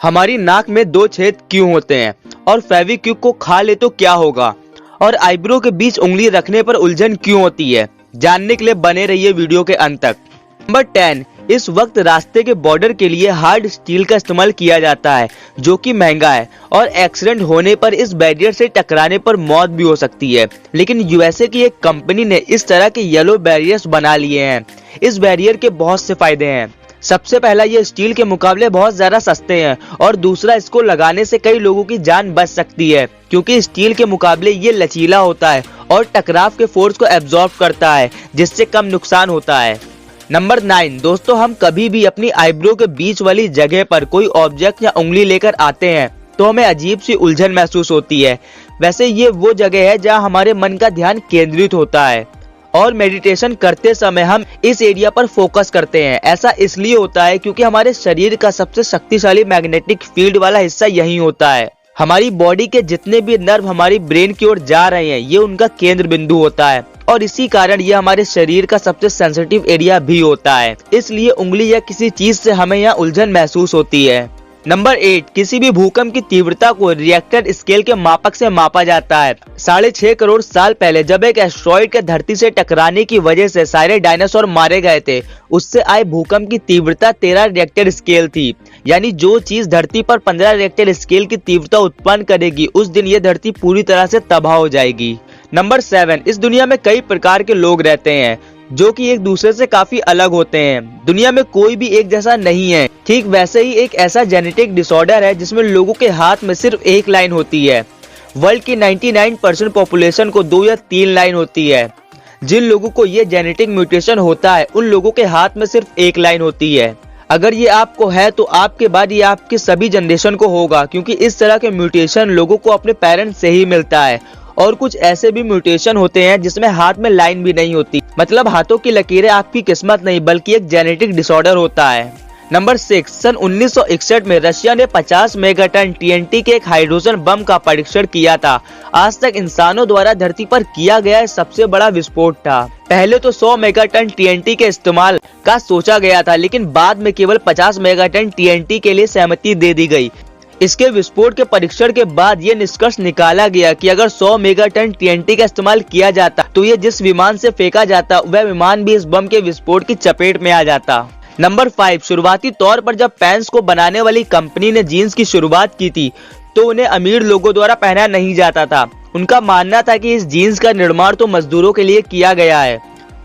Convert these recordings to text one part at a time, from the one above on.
हमारी नाक में 2 छेद क्यों होते हैं और फेविक्विक को खा ले तो क्या होगा, और आईब्रो के बीच उंगली रखने पर उलझन क्यों होती है, जानने के लिए बने रहिए वीडियो के अंत तक। नंबर 10, इस वक्त रास्ते के बॉर्डर के लिए हार्ड स्टील का इस्तेमाल किया जाता है जो कि महंगा है और एक्सीडेंट होने पर इस बैरियर से टकराने पर मौत भी हो सकती है। लेकिन यूएसए की एक कंपनी ने इस तरह के येलो बैरियर्स बना लिए हैं। इस बैरियर के बहुत से फायदे हैं। सबसे पहला, ये स्टील के मुकाबले बहुत ज्यादा सस्ते हैं, और दूसरा, इसको लगाने से कई लोगों की जान बच सकती है क्योंकि स्टील के मुकाबले ये लचीला होता है और टकराव के फोर्स को एब्जॉर्ब करता है जिससे कम नुकसान होता है। नंबर 9, दोस्तों हम कभी भी अपनी आईब्रो के बीच वाली जगह पर कोई ऑब्जेक्ट या उंगली लेकर आते हैं तो हमें अजीब सी उलझन महसूस होती है। वैसे ये वो जगह है जहाँ हमारे मन का ध्यान केंद्रित होता है और मेडिटेशन करते समय हम इस एरिया पर फोकस करते हैं। ऐसा इसलिए होता है क्योंकि हमारे शरीर का सबसे शक्तिशाली मैग्नेटिक फील्ड वाला हिस्सा यही होता है। हमारी बॉडी के जितने भी नर्व हमारी ब्रेन की ओर जा रहे हैं ये उनका केंद्र बिंदु होता है और इसी कारण ये हमारे शरीर का सबसे सेंसिटिव एरिया भी होता है। इसलिए उंगली या किसी चीज से हमें यहाँ उलझन महसूस होती है। नंबर 8, किसी भी भूकंप की तीव्रता को रिएक्टर स्केल के मापक से मापा जाता है। 6.5 करोड़ साल पहले जब एक एस्ट्रॉइड के धरती से टकराने की वजह से सारे डायनासोर मारे गए थे, उससे आए भूकंप की तीव्रता 13 रिएक्टर स्केल थी। यानी जो चीज धरती पर 15 रिएक्टर स्केल की तीव्रता उत्पन्न करेगी उस दिन ये धरती पूरी तरह से तबाह हो जाएगी। नंबर 7, इस दुनिया में कई प्रकार के लोग रहते हैं जो कि एक दूसरे से काफी अलग होते हैं। दुनिया में कोई भी एक जैसा नहीं है। ठीक वैसे ही एक ऐसा जेनेटिक डिसऑर्डर है जिसमें लोगों के हाथ में सिर्फ एक लाइन होती है। वर्ल्ड की 99% पॉपुलेशन को 2 या 3 लाइन होती है। जिन लोगों को ये जेनेटिक म्यूटेशन होता है उन लोगों के हाथ में सिर्फ एक लाइन होती है। अगर ये आपको है तो आपके बाद ये आपके सभी जनरेशन को होगा, क्योंकि इस तरह के म्यूटेशन लोगों को अपने पेरेंट्स से ही मिलता है। और कुछ ऐसे भी म्यूटेशन होते हैं जिसमें हाथ में लाइन भी नहीं होती, मतलब हाथों की लकीरें आपकी किस्मत नहीं बल्कि एक जेनेटिक डिसऑर्डर होता है। नंबर 6, सन 1961 में रशिया ने 50 मेगाटन TNT के एक हाइड्रोजन बम का परीक्षण किया था। आज तक इंसानों द्वारा धरती पर किया गया सबसे बड़ा विस्फोट था। पहले तो 100 मेगाटन TNT के इस्तेमाल का सोचा गया था, लेकिन बाद में केवल 50 मेगाटन TNT के लिए सहमति दे दी गई। इसके विस्फोट के परीक्षण के बाद ये निष्कर्ष निकाला गया कि अगर 100 मेगाटन TNT का इस्तेमाल किया जाता तो ये जिस विमान से फेंका जाता वह विमान भी इस बम के विस्फोट की चपेट में आ जाता। नंबर 5, शुरुआती तौर पर जब पैंट्स को बनाने वाली कंपनी ने जीन्स की शुरुआत की थी तो उन्हें अमीर लोगों द्वारा पहना नहीं जाता था। उनका मानना था कि इस जीन्स का निर्माण तो मजदूरों के लिए किया गया है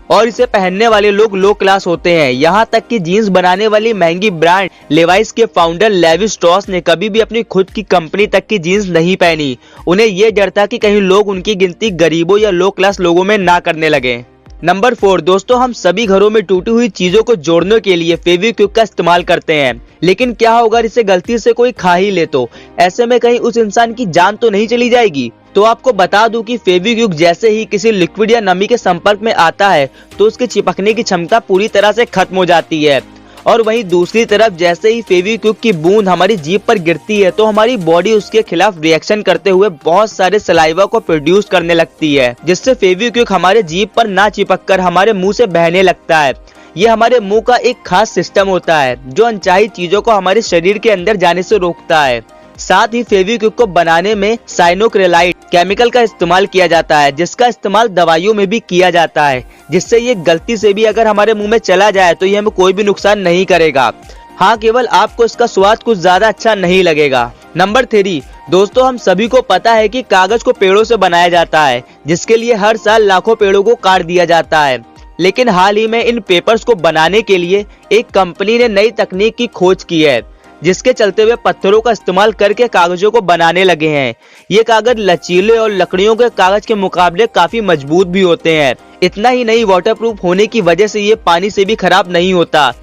और इसे पहनने वाले लोग लो क्लास होते हैं। यहाँ तक कि जीन्स बनाने वाली महंगी ब्रांड लेवाइस के फाउंडर लेवी स्ट्रॉस ने कभी भी अपनी खुद की कंपनी तक की जीन्स नहीं पहनी। उन्हें ये डर था कि कहीं लोग उनकी गिनती गरीबों या लो क्लास लोगों में ना करने लगे। नंबर 4, दोस्तों हम सभी घरों में टूटी हुई चीजों को जोड़ने के लिए फेविक्विक का इस्तेमाल करते हैं, लेकिन क्या होगा अगर इसे गलती से कोई खा ही ले तो? ऐसे में कहीं उस इंसान की जान तो नहीं चली जाएगी? तो आपको बता दूं कि फेविक्विक जैसे ही किसी लिक्विड या नमी के संपर्क में आता है तो उसके चिपकने की क्षमता पूरी तरह से खत्म हो जाती है। और वहीं दूसरी तरफ जैसे ही फेविक्विक की बूंद हमारी जीभ पर गिरती है तो हमारी बॉडी उसके खिलाफ रिएक्शन करते हुए बहुत सारे सलाइवा को प्रोड्यूस करने लगती है, जिससे फेविक्विक हमारे जीभ पर ना चिपककर हमारे मुंह से बहने लगता है। ये हमारे मुंह का एक खास सिस्टम होता है जो अनचाही चीजों को हमारे शरीर के अंदर जाने से रोकता है। साथ ही फेविक्विक को बनाने में साइनोक्रेलाइड केमिकल का इस्तेमाल किया जाता है, जिसका इस्तेमाल दवाइयों में भी किया जाता है, जिससे ये गलती से भी अगर हमारे मुंह में चला जाए तो ये हमें कोई भी नुकसान नहीं करेगा। हाँ, केवल आपको इसका स्वाद कुछ ज्यादा अच्छा नहीं लगेगा। नंबर 3, दोस्तों हम सभी को पता है कि कागज को पेड़ों से बनाया जाता है, जिसके लिए हर साल लाखों पेड़ों को काट दिया जाता है। लेकिन हाल ही में इन पेपर्स को बनाने के लिए एक कंपनी ने नई तकनीक की खोज की है, जिसके चलते वे पत्थरों का इस्तेमाल करके कागजों को बनाने लगे हैं। ये कागज लचीले और लकड़ियों के कागज के मुकाबले काफी मजबूत भी होते हैं। इतना ही नहीं, वाटरप्रूफ होने की वजह से ये पानी से भी खराब नहीं होता,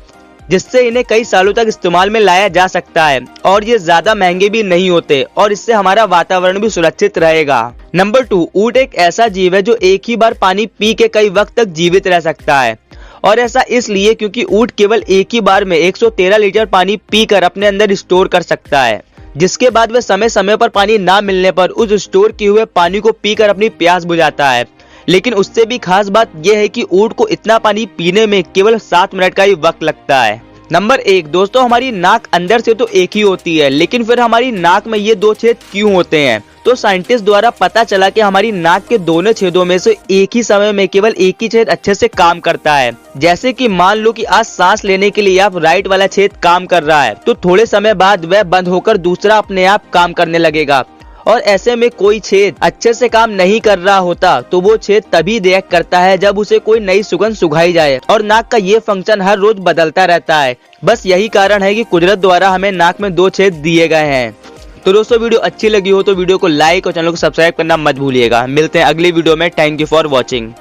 जिससे इन्हें कई सालों तक इस्तेमाल में लाया जा सकता है। और ये ज्यादा महंगे भी नहीं होते और इससे हमारा वातावरण भी सुरक्षित रहेगा। नंबर 2, ऊंट एक ऐसा जीव है जो एक ही बार पानी पी के कई वक्त तक जीवित रह सकता है, और ऐसा इसलिए क्योंकि ऊंट केवल एक ही बार में 113 लीटर पानी पीकर अपने अंदर स्टोर कर सकता है, जिसके बाद वह समय समय पर पानी ना मिलने पर उस स्टोर किए हुए पानी को पीकर अपनी प्यास बुझाता है। लेकिन उससे भी खास बात यह है कि ऊंट को इतना पानी पीने में केवल 7 मिनट का ही वक्त लगता है। नंबर 1 दोस्तों, हमारी नाक अंदर से तो एक ही होती है, लेकिन फिर हमारी नाक में ये 2 छेद क्यों होते हैं? तो साइंटिस्ट द्वारा पता चला कि हमारी नाक के दोनों छेदों में से एक ही समय में केवल एक ही छेद अच्छे से काम करता है। जैसे कि मान लो कि आज सांस लेने के लिए आप राइट वाला छेद काम कर रहा है, तो थोड़े समय बाद वह बंद होकर दूसरा अपने आप काम करने लगेगा। और ऐसे में कोई छेद अच्छे से काम नहीं कर रहा होता तो वो छेद तभी रिएक्ट करता है जब उसे कोई नई सुगंध सुंघाई जाए। और नाक का ये फंक्शन हर रोज बदलता रहता है। बस यही कारण है कि कुदरत द्वारा हमें नाक में 2 छेद दिए गए हैं। तो दोस्तों, वीडियो अच्छी लगी हो तो वीडियो को लाइक और चैनल को सब्सक्राइब करना मत भूलिएगा। मिलते हैं अगली वीडियो में। Thank you for watching.